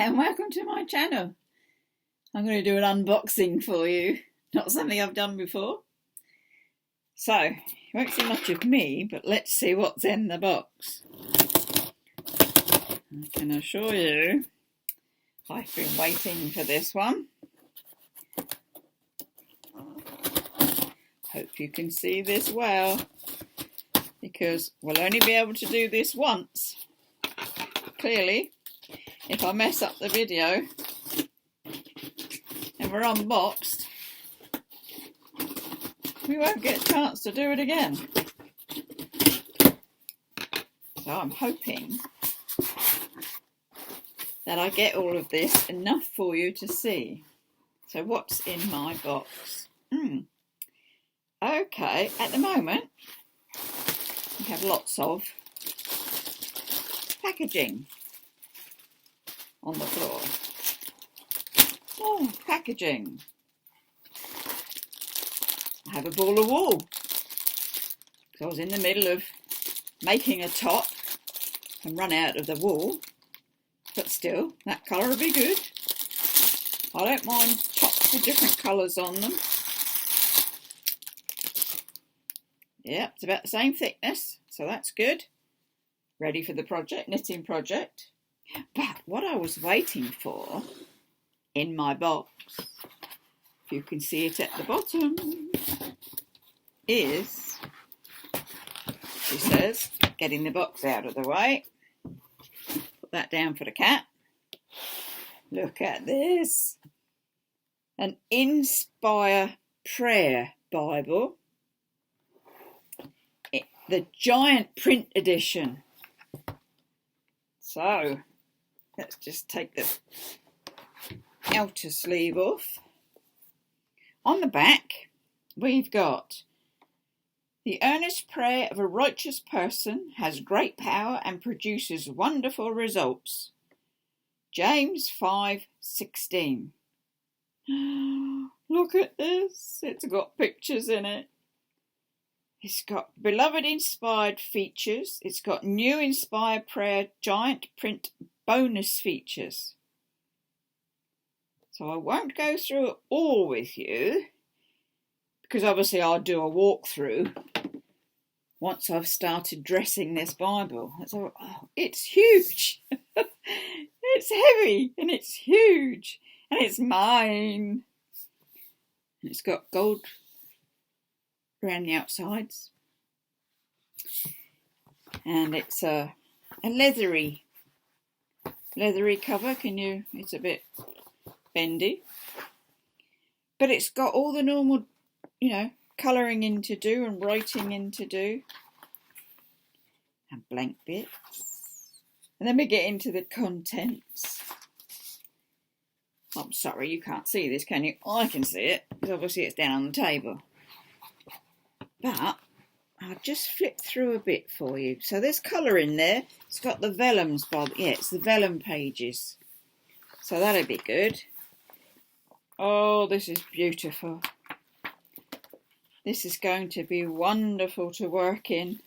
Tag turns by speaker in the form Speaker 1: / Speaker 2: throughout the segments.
Speaker 1: and welcome to my channel. I'm going to do an unboxing for you, not something I've done before. So, you won't see much of me, but let's see what's in the box. I can assure you, I've been waiting for this one. Hope you can see this well, because we'll only be able to do this once. Clearly, if I mess up the video and we're unboxed, we won't get a chance to do it again. So I'm hoping that I get all of this enough for you to see. So what's in my box? Okay, at the moment we have lots of packaging on the floor. Oh, packaging. I have a ball of wool. So I was in the middle of making a top and run out of the wool. But still, that colour will be good. I don't mind tops with different colours on them. Yeah, it's about the same thickness, so that's good. Ready for the project, knitting project. But what I was waiting for in my box, if you can see it at the bottom, is, she says, getting the box out of the way. Put that down for the cat. Look at this. An Inspire prayer Bible. The giant print edition. So, let's just take the outer sleeve off. On the back, we've got: the earnest prayer of a righteous person has great power and produces wonderful results. James 5:16. Look at this. It's got pictures in it. It's got beloved inspired features. It's got new Inspire prayer giant print bonus features. So I won't go through it all with you, because obviously I'll do a walkthrough once I've started dressing this Bible. So, oh, it's huge. It's heavy and it's huge and it's mine. And it's got gold around the outsides, and it's a leathery cover. It's a bit bendy, but it's got all the normal, colouring in to do and writing in to do, and blank bits. And then we get into the contents. I'm sorry, you can't see this, can you? I can see it, because obviously it's down on the table. But I'll just flip through a bit for you. So there's colour in there. It's got the vellums, it's the vellum pages. So that'll be good. Oh, this is beautiful. This is going to be wonderful to work in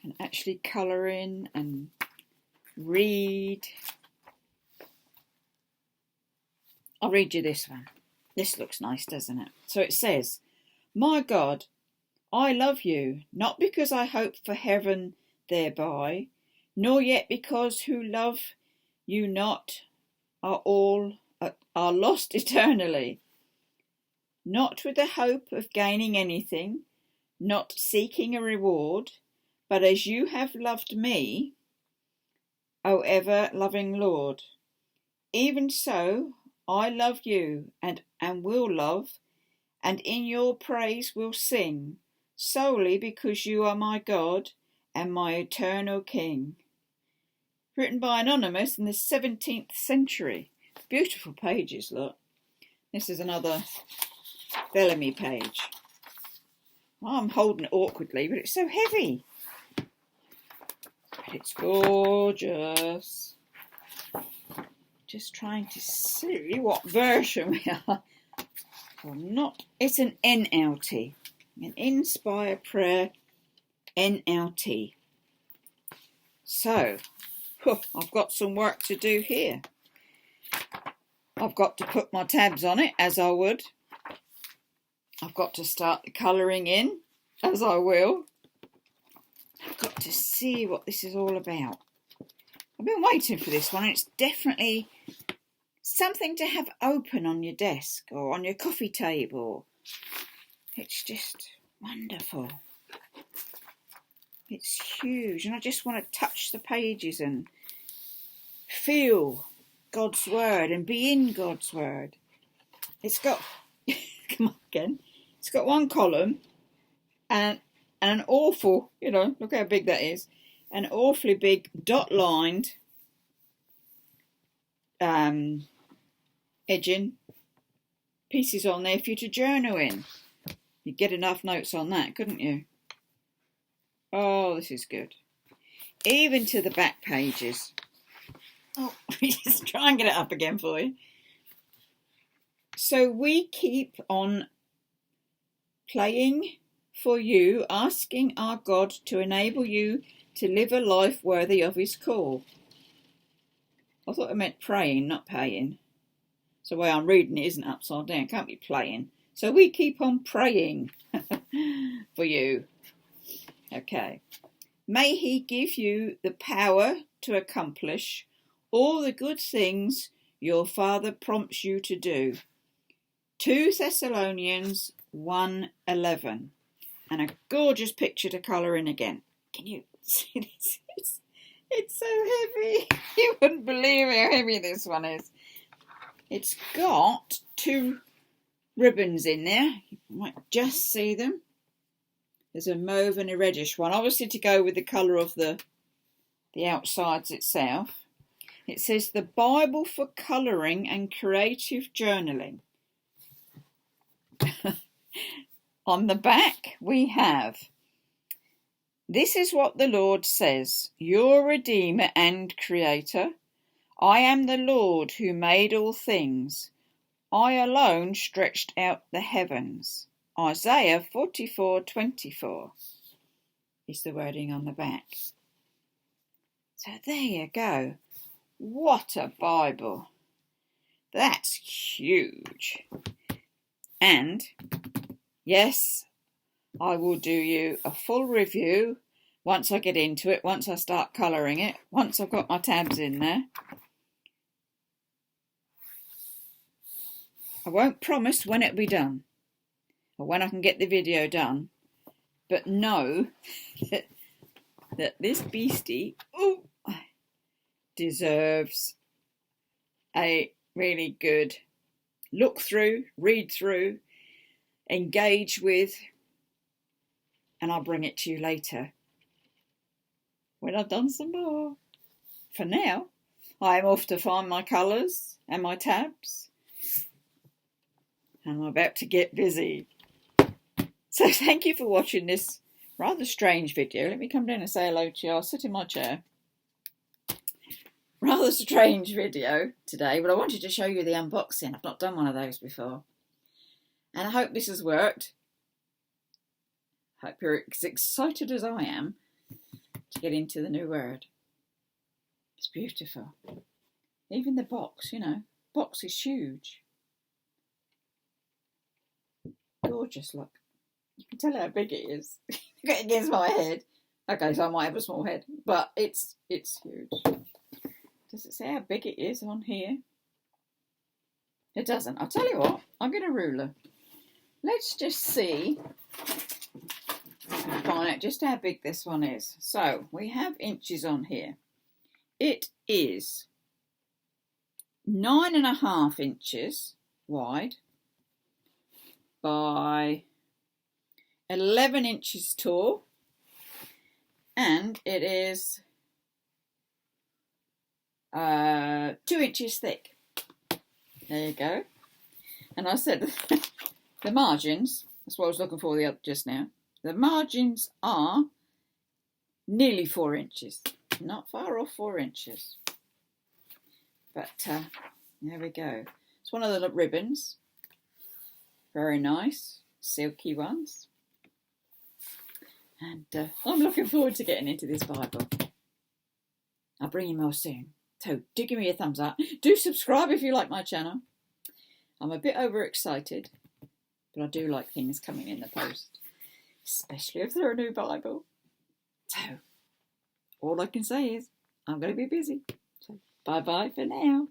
Speaker 1: and actually colour in and read. I'll read you this one. This looks nice, doesn't it? So it says, "My God, I love you, not because I hope for heaven thereby, nor yet because who love you not are lost eternally. Not with the hope of gaining anything, not seeking a reward, but as you have loved me, O ever-loving Lord. Even so, I love you and will love, and in your praise will sing, solely because you are my God and my eternal King." Written by Anonymous in the 17th century. Beautiful pages, look. This is another vellum page. Well, I'm holding it awkwardly, but it's so heavy. But it's gorgeous. Just trying to see what version we are. It's an NLT, an Inspire Prayer NLT. So I've got some work to do here. I've got to put my tabs on it, as I would. I've got to start the colouring in, as I will. I've got to see what this is all about. I've been waiting for this one. It's definitely something to have open on your desk or on your coffee table. It's just wonderful. It's huge, and I just want to touch the pages and feel God's word and be in God's word. It's got, come on again, it's got one column and an awful, look how big that is, an awfully big dot-lined edging pieces on there for you to journal in. You'd get enough notes on that, couldn't you? Oh, this is good. Even to the back pages. Oh, just try and get it up again for you. So we keep on playing for you, asking our God to enable you to live a life worthy of his call. I thought it meant praying, not paying. So the way I'm reading it isn't upside down. It can't be playing. So we keep on praying for you. Okay. May he give you the power to accomplish all the good things your Father prompts you to do. 2 Thessalonians 1:11. And a gorgeous picture to colour in again. Can you see this? It's so heavy. You wouldn't believe how heavy this one is. It's got 2 ribbons in there. You might just see them. There's a mauve and a reddish one, obviously to go with the colour of the outsides itself. It says the Bible for colouring and creative journaling. On the back we have, this is what the Lord says, your Redeemer and Creator. I am the Lord who made all things. I alone stretched out the heavens. Isaiah 44:24 is the wording on the back. So there you go. What a Bible. That's huge. And yes, I will do you a full review once I get into it, once I start colouring it, once I've got my tabs in there. I won't promise when it'll be done or when I can get the video done, but know that this beastie deserves a really good look through, read through, engage with, and I'll bring it to you later when I've done some more. For now, I'm off to find my colours and my tabs, and I'm about to get busy. So thank you for watching this rather strange video. Let me come down and say hello to you. I'll sit in my chair. Rather strange video today, but I wanted to show you the unboxing. I've not done one of those before. And I hope this has worked. Hope you're as excited as I am to get into the new word. It's beautiful. Even the box, box is huge. Gorgeous, look. You can tell how big it is. Get against my head. Okay, so I might have a small head, but it's huge. Does it say how big it is on here? It doesn't. I'll tell you what, I'll get a ruler. Let's just see, find out just how big this one is. So, we have inches on here. It is 9.5 inches wide by 11 inches tall, and it is 2 inches thick. There you go. And I said the margins, that's what I was looking for just now. The margins are nearly 4 inches. Not far off 4 inches. But there we go. It's one of the ribbons. Very nice. Silky ones. And I'm looking forward to getting into this Bible. I'll bring you more soon. So do give me a thumbs up. Do subscribe if you like my channel. I'm a bit overexcited, but I do like things coming in the post, especially if they're a new Bible. So all I can say is I'm going to be busy. So bye-bye for now.